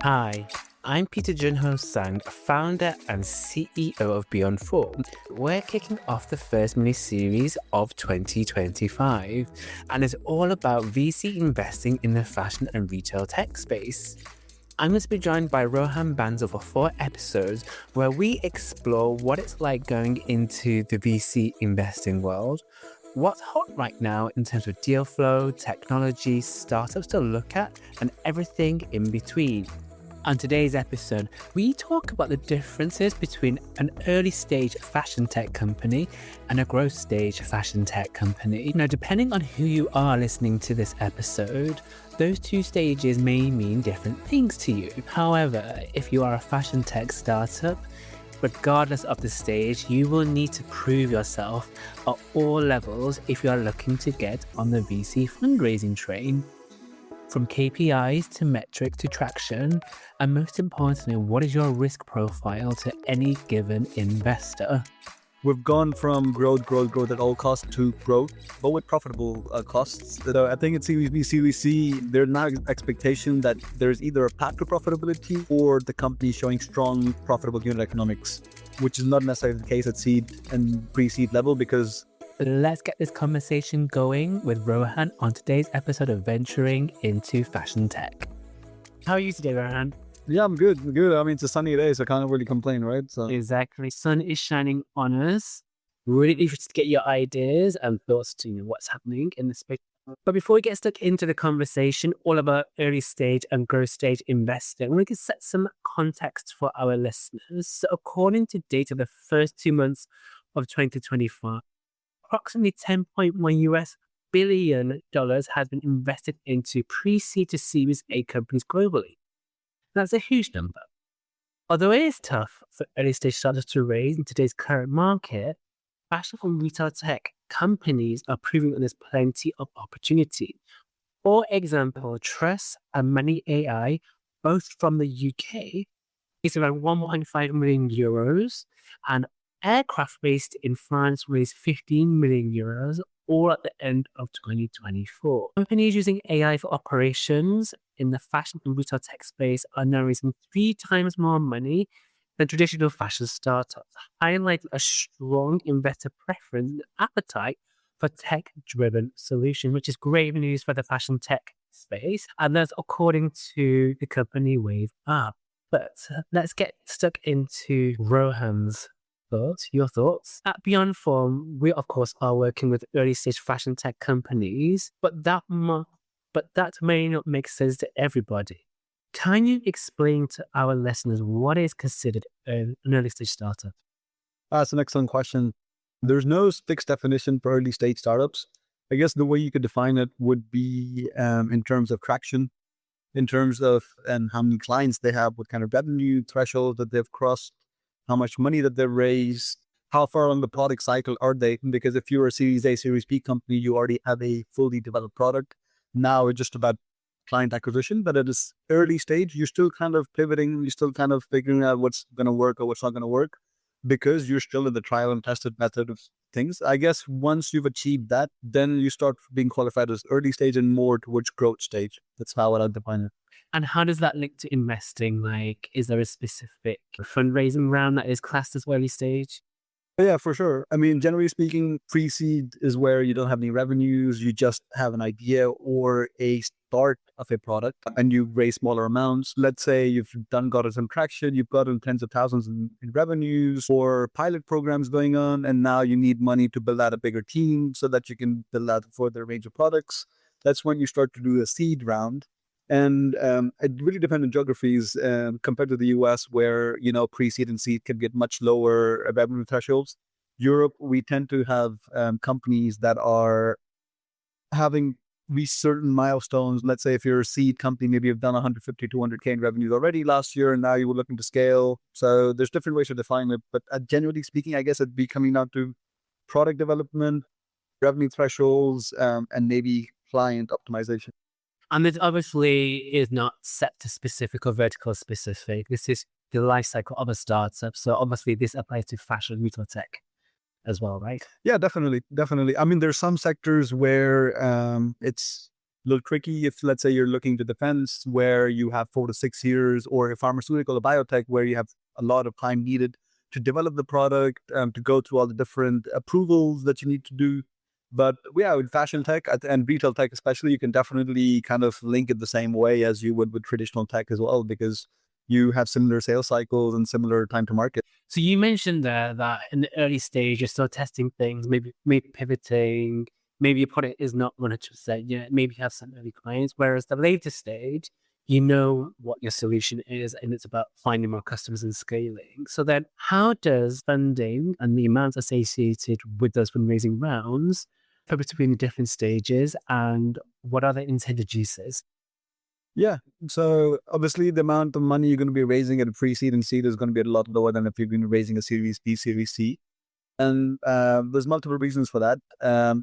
Hi, I'm Peter Jeun Tsang, founder and CEO of Beyond Form. We're kicking off the first mini-series of 2025, and it's all about VC investing in the fashion and retail tech space. I'm going to be joined by Rohan Bansal for 4 episodes where we explore what it's like going into the VC investing world, what's hot right now in terms of deal flow, technology, startups to look at, and everything in between. On today's episode, we talk about the differences between an early stage fashion tech company and a growth stage fashion tech company. Now, depending on who you are listening to this episode, those two stages may mean different things to you. However, if you are a fashion tech startup, regardless of the stage, you will need to prove yourself at all levels if you are looking to get on the VC fundraising train. From KPIs to metrics to traction, and most importantly, what is your risk profile to any given investor? We've gone from growth at all costs to growth, but with profitable costs. So I think at Series C, there's now expectation that there's either a path to profitability or the company showing strong profitable unit economics, which is not necessarily the case at seed and pre-seed level because Let's get this conversation going with Rohan on today's episode of Venturing into Fashion Tech. How are you today, Rohan? yeah, I'm good. I mean, it's a sunny day, so I can't really complain, right? So Exactly. Sun is shining on us. Really interested to get your ideas and thoughts to what's happening in the space. But before we get stuck into the conversation all about early stage and growth stage investing, we can set some context for our listeners. So according to data, the first 2 months of 2025, approximately $10.1 billion has been invested into pre-seed to Series A companies globally. That's a huge number. Although it is tough for early stage startups to raise in today's current market, fashion and retail tech companies are proving that there's plenty of opportunity. For example, Trust and Money AI, both from the UK, is around 1.5 million euros, and Aircraft based in France raised 15 million euros, all at the end of 2024. Companies using AI for operations in the fashion and retail tech space are now raising 3 times more money than traditional fashion startups, highlighting a strong investor preference and appetite for tech-driven solutions, which is great news for the fashion tech space. And that's according to the company Wave Up. But let's get stuck into Rohan's thoughts, your thoughts. At Beyond Form, we of course are working with early stage fashion tech companies, but that may not make sense to everybody. Can you explain to our listeners what is considered an early stage startup? that's an excellent question. There's no fixed definition for early stage startups. I guess the way you could define it would be in terms of traction, in terms of how many clients they have, what kind of revenue threshold that they've crossed, how much money that they've raised, how far along the product cycle are they? Because if you're a Series A, Series B company, you already have a fully developed product. Now it's just about client acquisition, but at this early stage, you're still kind of pivoting, you're still kind of figuring out what's going to work or what's not going to work because you're still in the trial and tested method of things. I guess once you've achieved that, then you start being qualified as early stage and more towards growth stage. That's how I define it. And how does that link to investing? Like, is there a specific fundraising round that is classed as early stage? Yeah, for sure. I mean, generally speaking, pre-seed is where you don't have any revenues. You just have an idea or a start of a product and you raise smaller amounts. Let's say you've gotten some traction, you've gotten tens of thousands in revenues or pilot programs going on, and now you need money to build out a bigger team so that you can build out a further range of products. That's when you start to do a seed round. And it really depends on geographies compared to the US where, pre-seed and seed can get much lower revenue thresholds. Europe, we tend to have companies that are having these certain milestones. Let's say if you're a seed company, maybe you've done 150, 200K in revenues already last year, and now you were looking to scale. So there's different ways to define it. But generally speaking, I guess it'd be coming down to product development, revenue thresholds, and maybe client optimization. And this obviously is not set to specific or vertical specific. This is the life cycle of a startup. So obviously this applies to fashion, retail tech as well, right? Yeah, definitely. I mean, there's some sectors where it's little tricky if, let's say, you're looking to defense where you have 4 to 6 years, or a pharmaceutical or biotech where you have a lot of time needed to develop the product, to go through all the different approvals that you need to do. But yeah, with fashion tech and retail tech especially, you can definitely kind of link it the same way as you would with traditional tech as well, because you have similar sales cycles and similar time to market. So you mentioned there that in the early stage, you're still testing things, maybe pivoting, maybe your product is not 100% yet, maybe you have some early clients, whereas the later stage, you know what your solution is, and it's about finding more customers and scaling. So then how does funding and the amounts associated with those fundraising rounds differ between the different stages, and what are the intended uses? Yeah. So obviously the amount of money you're going to be raising at a pre-seed and seed is going to be a lot lower than if you're going to be raising a Series B, Series C. And there's multiple reasons for that.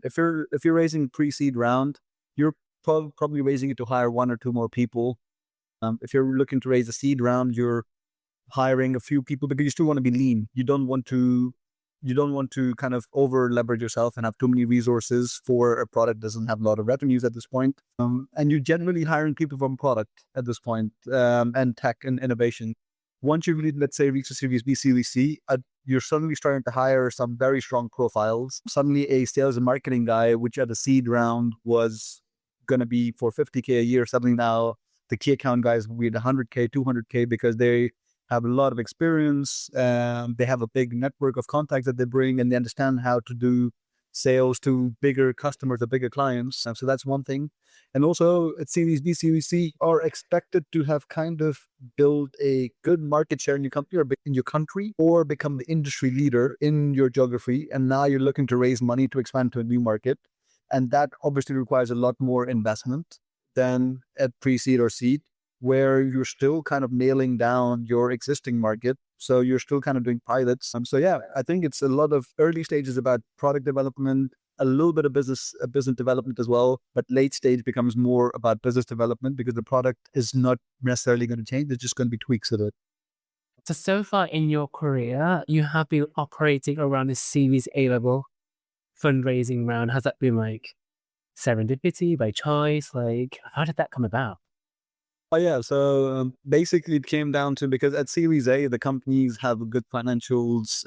If you're raising pre-seed round, you're probably raising it to hire one or two more people. If you're looking to raise a seed round, you're hiring a few people because you still want to be lean. You don't want to kind of over leverage yourself and have too many resources for a product that doesn't have a lot of revenues at this point. And you're generally hiring people from product at this point, and tech and innovation. Once you really, let's say, reach a Series B, Series C, you're suddenly starting to hire some very strong profiles. Suddenly a sales and marketing guy, which at the seed round was going to be for 50K a year, suddenly now the key account guys will be at 100K, 200K, because they have a lot of experience. They have a big network of contacts that they bring, and they understand how to do sales to bigger customers or bigger clients. So that's one thing. And also at Series B, Series C are expected to have kind of build a good market share in your company or in your country, or become the industry leader in your geography. And now you're looking to raise money to expand to a new market. And that obviously requires a lot more investment than at pre-seed or seed, where you're still kind of nailing down your existing market. So you're still kind of doing pilots. So yeah, I think it's a lot of early stages about product development, a little bit of business development as well. But late stage becomes more about business development because the product is not necessarily going to change. There's just going to be tweaks of it. So far in your career, you have been operating around this Series A level fundraising round. Has that been like serendipity, by choice? Like, how did that come about? Oh yeah, so basically it came down to, because at Series A the companies have good financials.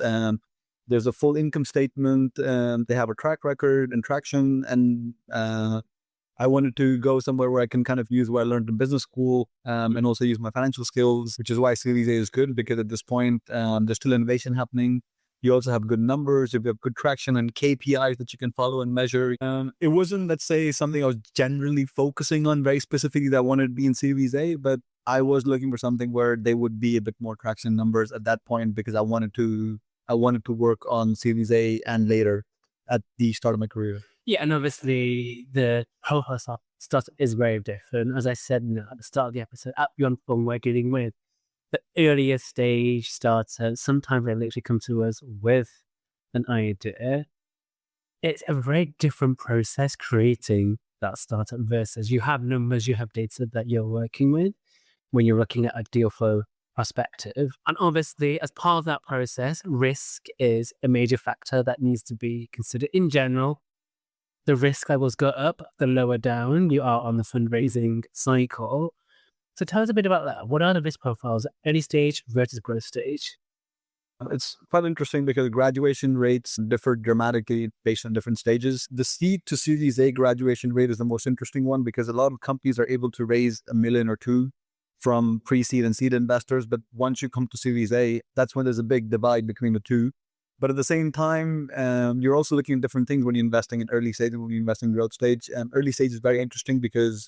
There's a full income statement. They have a track record and traction, and I wanted to go somewhere where I can kind of use what I learned in business school, and also use my financial skills, which is why Series A is good, because at this point there's still innovation happening. You also have good numbers, you have good traction and KPIs that you can follow and measure. It wasn't, let's say, something I was generally focusing on very specifically that I wanted to be in Series A, but I was looking for something where there would be a bit more traction numbers at that point, because I wanted to work on Series A and later at the start of my career. Yeah, and obviously the whole startup is very different. As I said at the start of the episode, at Beyond Fun, we're dealing with the earlier stage starters. Sometimes they literally come to us with an idea. It's a very different process creating that startup versus you have numbers, you have data that you're working with when you're looking at a deal flow perspective. And obviously, as part of that process, risk is a major factor that needs to be considered. In general, the risk levels go up the lower down you are on the fundraising cycle. So tell us a bit about that. What are the risk profiles, early stage versus growth stage? It's quite interesting because graduation rates differ dramatically based on different stages. The seed to Series A graduation rate is the most interesting one, because a lot of companies are able to raise $1 million or $2 million from pre-seed and seed investors. But once you come to Series A, that's when there's a big divide between the two. But at the same time, you're also looking at different things when you're investing in early stage and when you're investing in growth stage. Early stage is very interesting because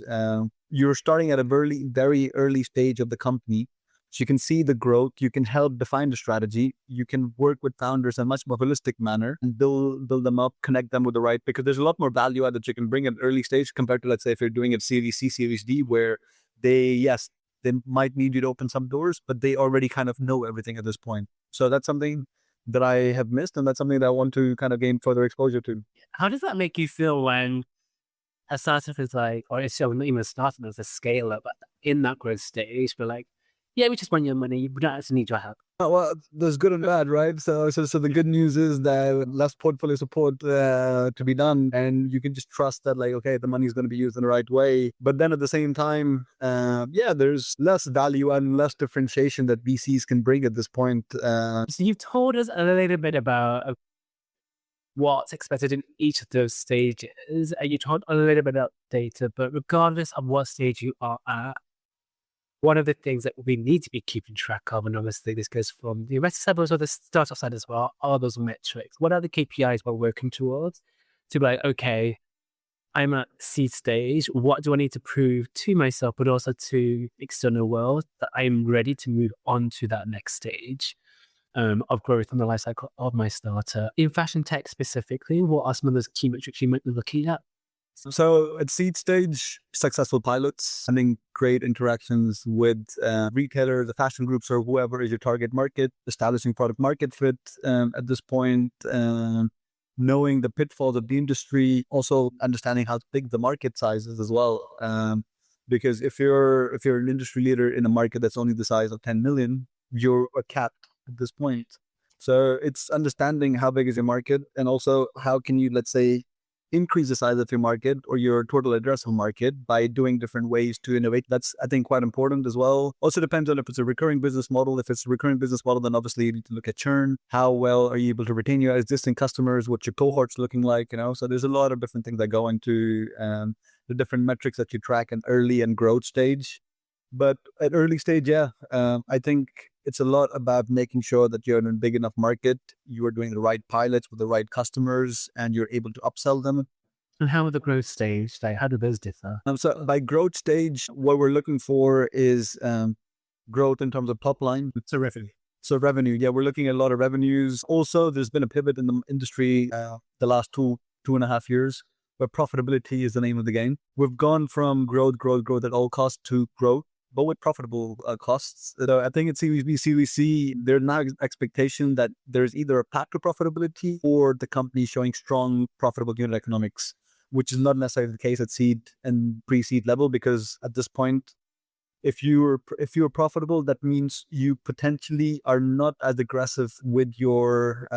you're starting at a very early stage of the company. So you can see the growth, you can help define the strategy, you can work with founders in a much more holistic manner and build them up, connect them with the right, because there's a lot more value add that you can bring at early stage compared to, let's say, if you're doing it Series C, Series D, where yes, they might need you to open some doors, but they already kind of know everything at this point. So that's something that I have missed, and that's something that I want to kind of gain further exposure to. How does that make you feel when a startup is like, or it's not even a startup, it's a scale up in that growth stage, but like, yeah, we just want your money. We don't actually need your help. Oh, well, there's good and bad, right? So the good news is that less portfolio support to be done, and you can just trust that, like, okay, the money is going to be used in the right way. But then at the same time, yeah, there's less value and less differentiation that VCs can bring at this point. So you've told us a little bit about what's expected in each of those stages, and you talked a little bit about data, but regardless of what stage you are at, one of the things that we need to be keeping track of, and obviously this goes from the investor side, but also the startup side as well, are those metrics. What are the KPIs we're working towards to be like, okay, I'm at seed stage. What do I need to prove to myself, but also to external world that I'm ready to move on to that next stage of growth on the life cycle of my startup? In fashion tech specifically, what are some of those key metrics you might be looking at? So at seed stage, successful pilots, having great interactions with retailers, the fashion groups, or whoever is your target market, establishing product market fit at this point, knowing the pitfalls of the industry, also understanding how big the market size is as well. Because if you're an industry leader in a market that's only the size of 10 million, you're a cat at this point. So it's understanding how big is your market, and also how can you, let's say, increase the size of your market or your total addressable market by doing different ways to innovate. That's, I think, quite important as well. Also depends on if it's a recurring business model. If it's a recurring business model, then obviously you need to look at churn. How well are you able to retain your existing customers? What's your cohorts looking like? So there's a lot of different things that go into the different metrics that you track in early and growth stage. But at early stage, yeah, I think it's a lot about making sure that you're in a big enough market, you are doing the right pilots with the right customers, and you're able to upsell them. And how are the growth stage? Like, how do those differ? So by growth stage, what we're looking for is growth in terms of top line. So revenue. So revenue, yeah, we're looking at a lot of revenues. Also, there's been a pivot in the industry the last 2.5 years, where profitability is the name of the game. We've gone from growth at all costs to growth, but with profitable costs. So I think at CVC, there's now expectation that there's either a path to profitability or the company showing strong profitable unit economics, which is not necessarily the case at seed and pre-seed level, because at this point, if you're profitable, that means you potentially are not as aggressive with your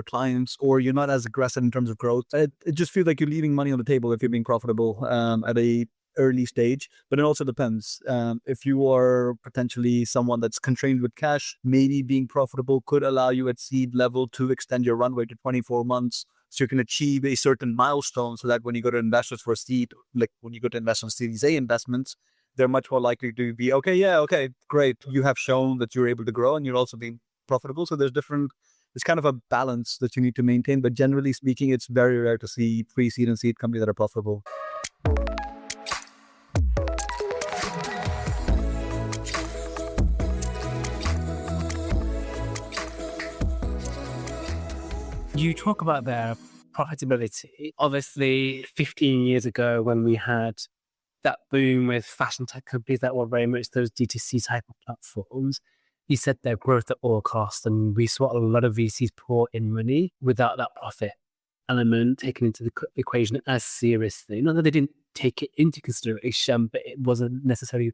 clients, or you're not as aggressive in terms of growth. It just feels like you're leaving money on the table if you're being profitable at a early stage. But it also depends. If you are potentially someone that's constrained with cash, maybe being profitable could allow you at seed level to extend your runway to 24 months. So you can achieve a certain milestone, so that when you go to investors for seed, like when you go to invest on Series A investments, they're much more likely to be, okay, great. You have shown that you're able to grow and you're also being profitable. So there's kind of a balance that you need to maintain. But generally speaking, it's very rare to see pre-seed and seed companies that are profitable. You talk about their profitability. Obviously, 15 years ago, when we had that boom with fashion tech companies that were very much those D2C type of platforms, you said their growth at all costs. And we saw a lot of VCs pour in money without that profit element taken into the equation as seriously. Not that they didn't take it into consideration, but it wasn't necessarily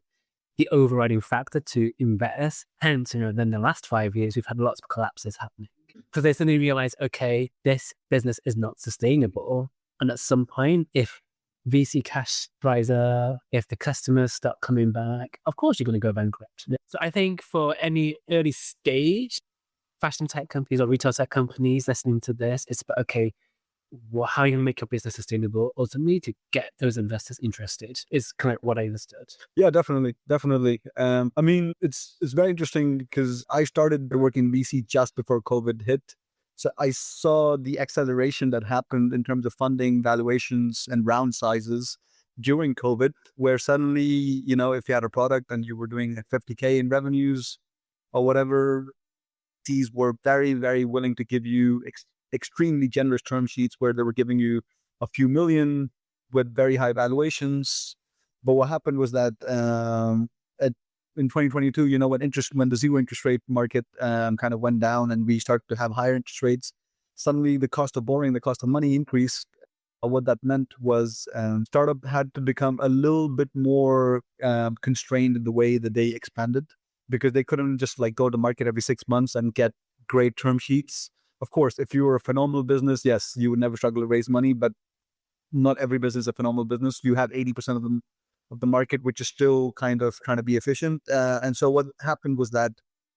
the overriding factor to invest. Hence, then the last 5 years, we've had lots of collapses happening. Because they suddenly realize, okay, this business is not sustainable. And at some point, if VC cash dries up, if the customers start coming back, of course you're going to go bankrupt. So I think for any early stage fashion tech companies or retail tech companies listening to this, it's about, okay, how are you going to make your business sustainable ultimately to get those investors interested is kind of what I understood. Yeah, definitely. I mean, it's very interesting because I started working in VC just before COVID hit. So I saw the acceleration that happened in terms of funding, valuations, and round sizes during COVID, where suddenly, if you had a product and you were doing 50K in revenues or whatever, these were very, very willing to give you extremely generous term sheets where they were giving you a few million with very high valuations. But what happened was that in 2022, when the zero interest rate market kind of went down and we started to have higher interest rates, suddenly the cost of borrowing, the cost of money increased. What that meant was startup had to become a little bit more constrained in the way that they expanded. because they couldn't just like go to market every 6 months and get great term sheets. Of course, if you were a phenomenal business, yes, you would never struggle to raise money, but not every business is a phenomenal business. You have 80% of the market, which is still kind of trying to be efficient. And so what happened was that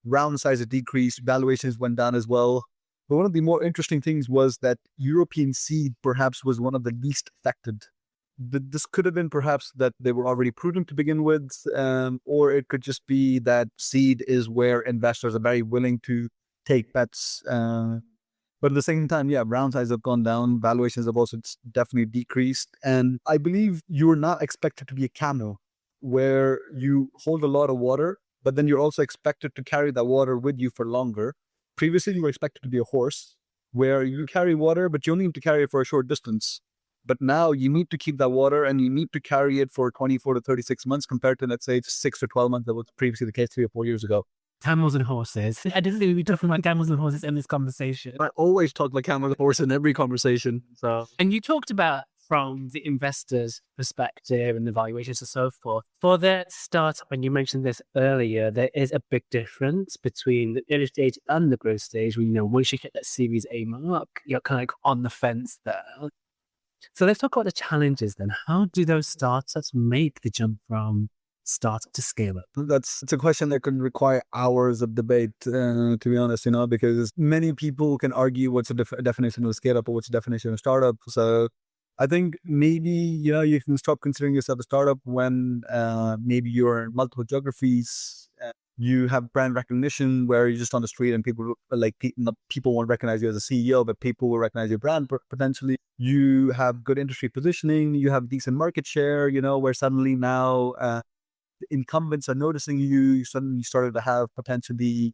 round sizes decreased, valuations went down as well. But one of the more interesting things was that European seed perhaps was one of the least affected. This could have been perhaps that they were already prudent to begin with, or it could just be that seed is where investors are very willing to take bets. But at the same time, yeah, round sizes have gone down. Valuations have also definitely decreased. And I believe you're not expected to be a camel where you hold a lot of water, but then you're also expected to carry that water with you for longer. Previously, you were expected to be a horse where you carry water, but you only need to carry it for a short distance. But now you need to keep that water and you need to carry it for 24 to 36 months compared to, let's say, 6 to 12 months that was previously the case 3 or 4 years ago. Camels and horses. I didn't think we'd be talking about camels and horses in this conversation. I always talk about camels and horses in every conversation. So, And you talked about from the investor's perspective and the valuations and so forth. For the startup, and you mentioned this earlier, there is a big difference between the early stage and the growth stage. Where, once you hit that Series A mark, you're kind of like on the fence there. So let's talk about the challenges then. How do those startups make the jump from startup to scale up? it's a question that could require hours of debate, to be honest, because many people can argue what's a definition of a scale up or what's a definition of a startup. So I think maybe, you can stop considering yourself a startup when maybe you're in multiple geographies. You have brand recognition where you're just on the street and people people won't recognize you as a CEO, but people will recognize your brand potentially. You have good industry positioning. You have decent market share, where suddenly now incumbents are noticing you. You suddenly started to have potentially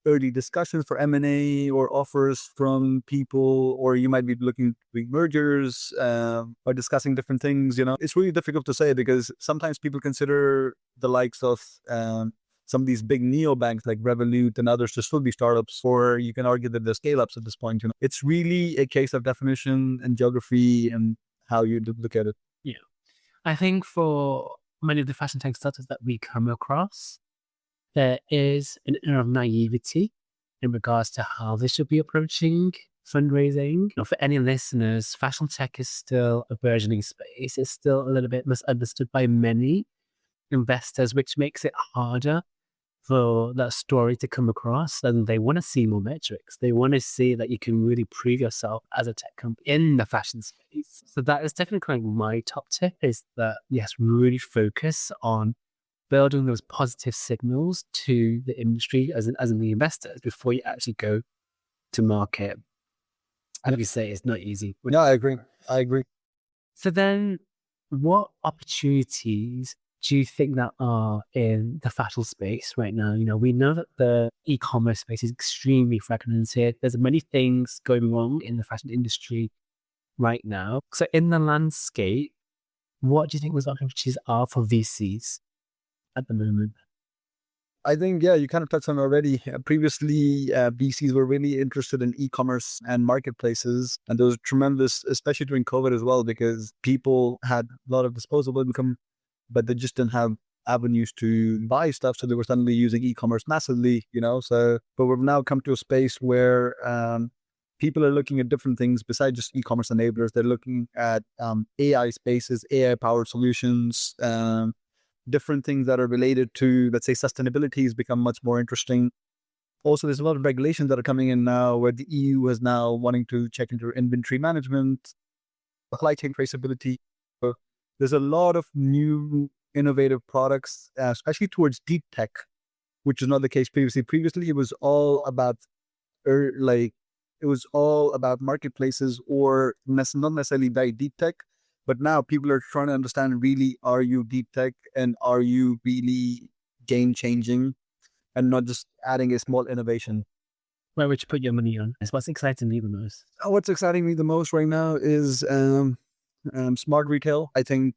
early discussions for M&A or offers from people, or you might be looking at mergers or discussing different things. It's really difficult to say because sometimes people consider the likes of some of these big neobanks like Revolut and others to still be startups, or you can argue that they're scale-ups at this point. It's really a case of definition and geography and how you look at it. Yeah. I think for many of the fashion tech startups that we come across, there is an air of naivety in regards to how they should be approaching fundraising. For any listeners, fashion tech is still a burgeoning space. It's still a little bit misunderstood by many investors, which makes it harder for that story to come across. And they want to see more metrics. They want to see that you can really prove yourself as a tech company in the fashion space. So that is definitely kind of my top tip, is that, yes, really focus on building those positive signals to the industry as in the investors before you actually go to market. And like you say, it's not easy. Yeah, I agree. So then what opportunities do you think that are in the fashion space right now? We know that the e-commerce space is extremely fragmented. There's many things going wrong in the fashion industry right now. So in the landscape, what do you think those opportunities are for VCs at the moment? I think, yeah, you kind of touched on it already. Previously, VCs were really interested in e-commerce and marketplaces. And there was tremendous, especially during COVID as well, because people had a lot of disposable income, but they just didn't have avenues to buy stuff. So they were suddenly using e-commerce massively, but we've now come to a space where people are looking at different things besides just e-commerce enablers. They're looking at AI spaces, AI-powered solutions, different things that are related to, let's say, sustainability has become much more interesting. Also, there's a lot of regulations that are coming in now where the EU is now wanting to check into inventory management, supply chain traceability. So there's a lot of new innovative products, especially towards deep tech, which is not the case previously. Previously, it was all about marketplaces or not necessarily very deep tech. But now people are trying to understand, really, are you deep tech and are you really game changing and not just adding a small innovation? Where would you put your money on? What's exciting me the most? What's exciting me the most right now is Smart retail. I think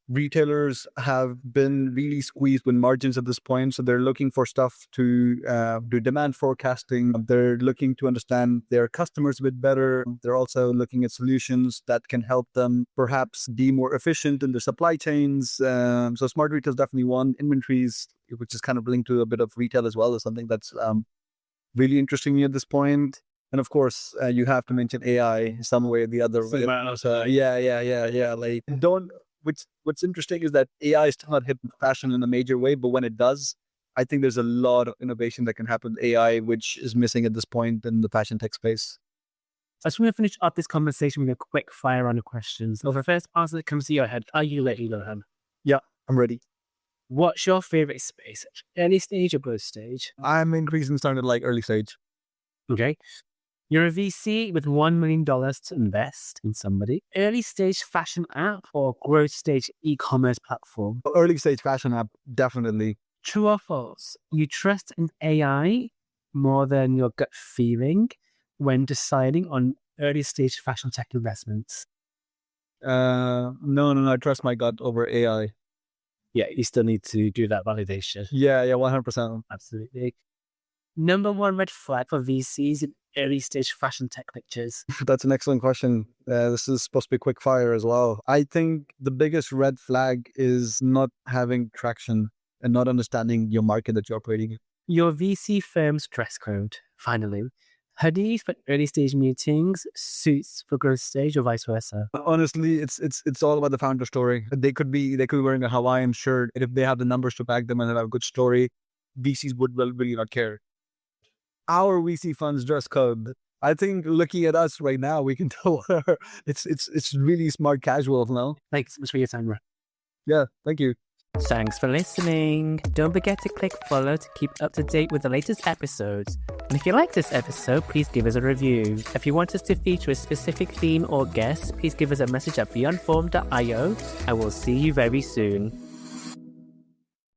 retailers have been really squeezed with margins at this point. So they're looking for stuff to do demand forecasting. They're looking to understand their customers a bit better. They're also looking at solutions that can help them perhaps be more efficient in their supply chains. So smart retail is definitely one. Inventories, which is kind of linked to a bit of retail as well, is something that's really interesting me at this point. And of course, you have to mention AI some way or the other. Yeah. Like, what's interesting is that AI still not hit fashion in a major way, but when it does, I think there's a lot of innovation that can happen with AI, which is missing at this point in the fashion tech space. I just want to finish up this conversation with a quick fire round of questions. So the first answer that comes to your head, are you ready, Rohan? Yeah, I'm ready. What's your favorite space? Early stage or growth stage? I'm increasingly starting to like early stage. Okay. You're a VC with $1 million to invest in somebody. Early stage fashion app or growth stage e-commerce platform? Early stage fashion app, definitely. True or false? You trust in AI more than your gut feeling when deciding on early stage fashion tech investments? No. I trust my gut over AI. Yeah, you still need to do that validation. Yeah, 100%. Absolutely. Number one red flag for VCs in early stage fashion tech pictures? That's an excellent question. This is supposed to be quick fire as well. I think the biggest red flag is not having traction and not understanding your market that you're operating in. Your VC firm's dress code, finally. Hoodies for early stage meetings, suits for growth stage, or vice versa? Honestly, it's all about the founder story. They could be wearing a Hawaiian shirt, and if they have the numbers to back them and have a good story, VCs would really not care. Our VC fund's dress code, I think looking at us right now, we can tell it's really smart casual now. Thanks so much for your time, Rohan. Yeah, thank you. Thanks for listening. Don't forget to click follow to keep up to date with the latest episodes. And if you like this episode, please give us a review. If you want us to feature a specific theme or guest, please give us a message at beyondform.io. I will see you very soon.